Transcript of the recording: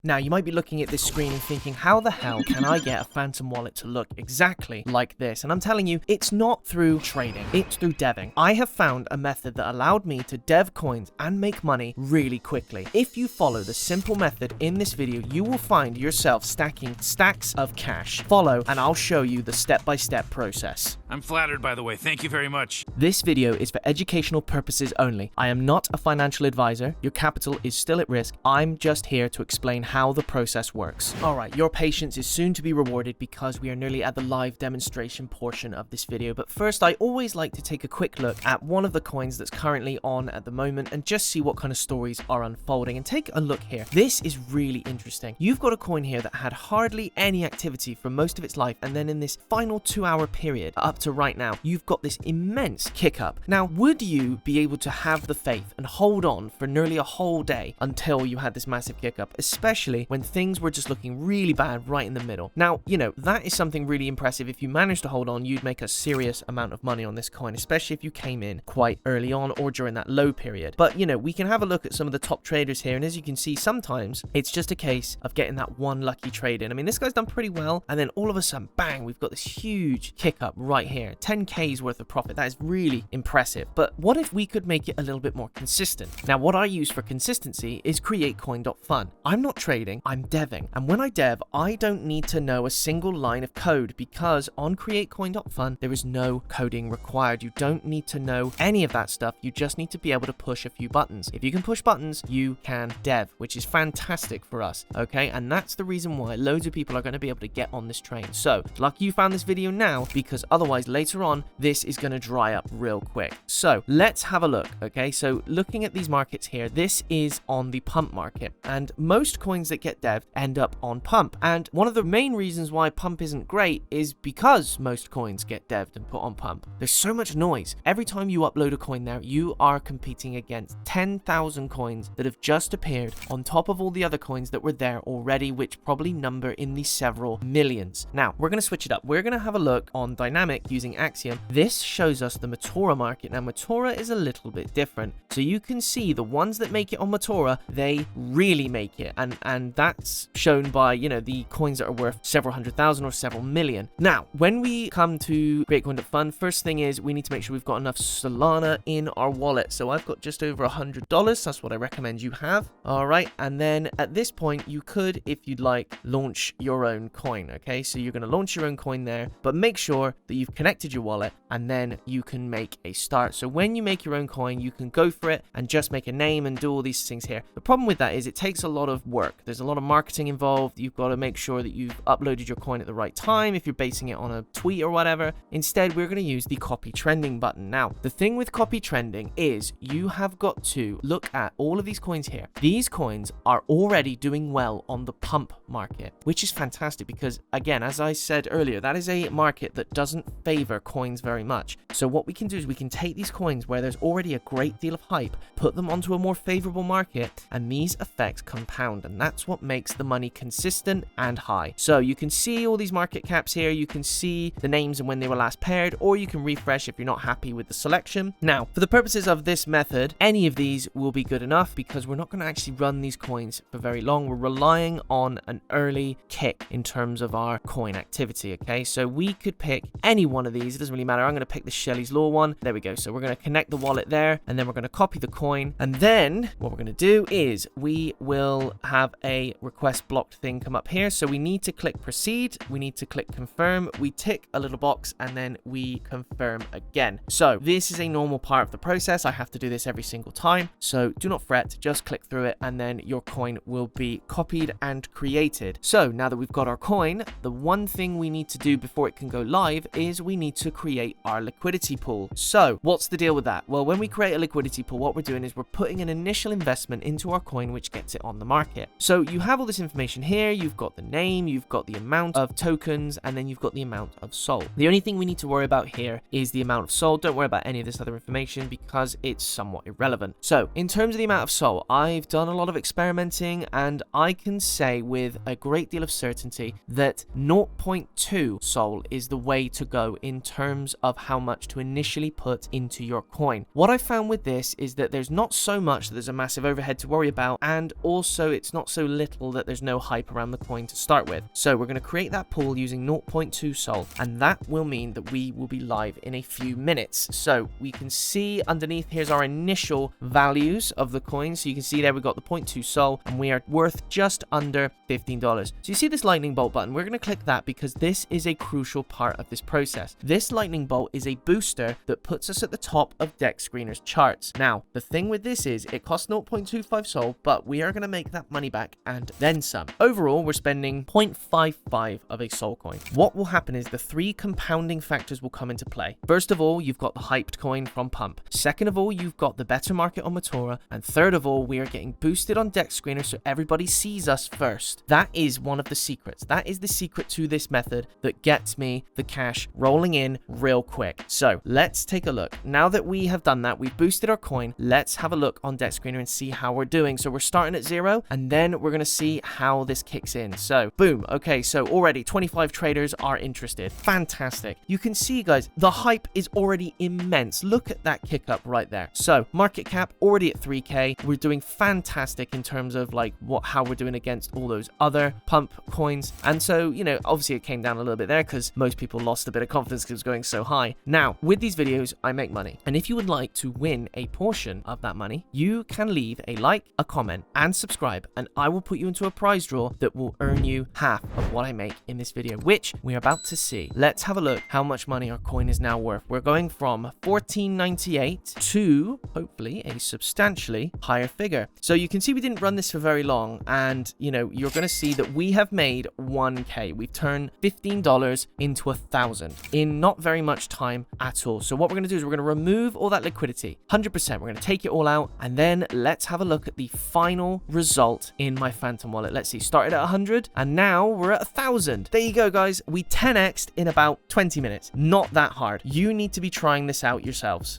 Now, you might be looking at this screen and thinking, how the hell can I get a phantom wallet to look exactly like this? And I'm telling you, it's not through trading, it's through deving. I have found a method that allowed me to dev coins and make money really quickly. If you follow the simple method in this video, you will find yourself stacking stacks of cash. Follow and I'll show you the step-by-step process. I'm flattered, by the way. Thank you very much. This video is for educational purposes only. I am not a financial advisor. Your capital is still at risk. I'm just here to explain how the process works. Alright, your patience is soon to be rewarded because we are nearly at the live demonstration portion of this video. But first, I always like to take a quick look at one of the coins that's currently on at the moment and just see what kind of stories are unfolding. And take a look here. This is really interesting. You've got a coin here that had hardly any activity for most of its life, and then in this final 2-hour period up to right now, you've got this immense kick up. Now, would you be able to have the faith and hold on for nearly a whole day until you had this massive kick up, especially when things were just looking really bad right in the middle? Now, you know, that is something really impressive. If you managed to hold on, you'd make a serious amount of money on this coin, especially if you came in quite early on or during that low period. But, you know, we can have a look at some of the top traders here, and as you can see, sometimes it's just a case of getting that one lucky trade in. I mean, this guy's done pretty well, and then all of a sudden, bang, we've got this huge kick up right here. 10K's worth of profit. That is really impressive. But what if we could make it a little bit more consistent? Now, what I use for consistency is createcoin.fun. I'm not trading, I'm deving. And when I dev, I don't need to know a single line of code because on createcoin.fun, there is no coding required. You don't need to know any of that stuff. You just need to be able to push a few buttons. If you can push buttons, you can dev, which is fantastic for us, okay? And that's the reason why loads of people are going to be able to get on this train. So, lucky you found this video now, because otherwise later on, this is going to dry up real quick. So, let's have a look, okay? So, looking at these markets here, this is on the pump market, and most coins that get devved end up on pump. And one of the main reasons why pump isn't great is because most coins get devved and put on pump. There's so much noise. Every time you upload a coin there, you are competing against 10,000 coins that have just appeared on top of all the other coins that were there already, which probably number in the several millions. Now, we're going to switch it up. We're going to have a look on dynamic using Axiom. This shows us the Matora market. Now, Matora is a little bit different. So you can see the ones that make it on Matora, they really make it. And that's shown by, you know, the coins that are worth several 100,000 or several million. Now, when we come to createcoin.fun, first thing is we need to make sure we've got enough Solana in our wallet. So I've got just over $100. That's what I recommend you have. All right. And then at this point, you could, if you'd like, launch your own coin. Okay. So you're going to launch your own coin there, but make sure that you've connected your wallet and then you can make a start. So when you make your own coin, you can go for it and just make a name and do all these things here. The problem with that is it takes a lot of work. There's a lot of marketing involved. You've got to make sure that you've uploaded your coin at the right time if you're basing it on a tweet or whatever. Instead, we're going to use the copy trending button. Now, the thing with copy trending is you have got to look at all of these coins here. These coins are already doing well on the pump market, which is fantastic because, again, as I said earlier, that is a market that doesn't favor coins very much. So what we can do is we can take these coins where there's already a great deal of hype, put them onto a more favorable market, and these effects compound, and that's what makes the money consistent and high. So you can see all these market caps here, you can see the names and when they were last paired, or you can refresh if you're not happy with the selection. Now, for the purposes of this method, any of these will be good enough because we're not going to actually run these coins for very long. We're relying on an early kick in terms of our coin activity, okay? So we could pick any one of these, it doesn't really matter. I'm going to pick the Shelley's Law one. There we go. So we're going to connect the wallet there, and then we're going to copy the coin, and then what we're going to do is we will have a request blocked thing come up here. So we need to click proceed, we need to click confirm, we tick a little box, and then we confirm again. So this is a normal part of the process. I have to do this every single time, so do not fret, just click through it, and then your coin will be copied and created. So now that we've got our coin, the one thing we need to do before it can go live is we need to create our liquidity pool. So what's the deal with that? Well, when we create a liquidity pool, what we're doing is we're putting an initial investment into our coin, which gets it on the market. So you have all this information here. You've got the name, you've got the amount of tokens, and then you've got the amount of SOL. The only thing we need to worry about here is the amount of SOL. Don't worry about any of this other information because it's somewhat irrelevant. So in terms of the amount of SOL, I've done a lot of experimenting, and I can say with a great deal of certainty that 0.2 SOL is the way to go in terms of how much to initially initially put into your coin. What I found with this is that there's not so much that there's a massive overhead to worry about, and also it's not so little that there's no hype around the coin to start with. So we're going to create that pool using 0.2 Sol, and that will mean that we will be live in a few minutes. So we can see underneath, here's our initial values of the coin. So you can see there we got the 0.2 Sol, and we are worth just under $15. So you see this lightning bolt button. We're going to click that because this is a crucial part of this process. This lightning bolt is a booster that puts us at the top of Dex Screener's charts. Now, the thing with this is it costs 0.25 Sol, but we are going to make that money back and then some. Overall, we're spending 0.55 of a Sol coin. What will happen is the three compounding factors will come into play. First of all, you've got the hyped coin from Pump. Second of all, you've got the better market on Matora. And third of all, we are getting boosted on Dex Screener so everybody sees us first. That is one of the secrets. That is the secret to this method that gets me the cash rolling in real quick. So let's take a look. Now that we have done that, we've boosted our coin. Let's have a look on Dex Screener and see how we're doing. So we're starting at 0, and then we're going to see how this kicks in. So boom. Okay, so already 25 traders are interested. Fantastic. You can see, guys, the hype is already immense. Look at that kick up right there. So market cap already at 3K. We're doing fantastic in terms of like how we're doing against all those other Pump coins. And so, you know, obviously it came down a little bit there because most people lost a bit of confidence because it was going so high. Now, with these videos, I make money. And if you would like to win a portion of that money, you can leave a like, a comment, and subscribe, and I will put you into a prize draw that will earn you half of what I make in this video, which we're about to see. Let's have a look how much money our coin is now worth. We're going from $14.98 to hopefully a substantially higher figure. So you can see we didn't run this for very long, and you know, you're going to see that we have made 1K. We've turned $15 into 1,000 in not very much time at all. So what we're going to do is we're going to remove all that liquidity, 100%. We're going to take it all out, and then let's have a look at the final result in my Phantom wallet. Let's see, started at 100 and now we're at 1,000. There you go, guys. We 10x'd in about 20 minutes. Not that hard. You need to be trying this out yourselves.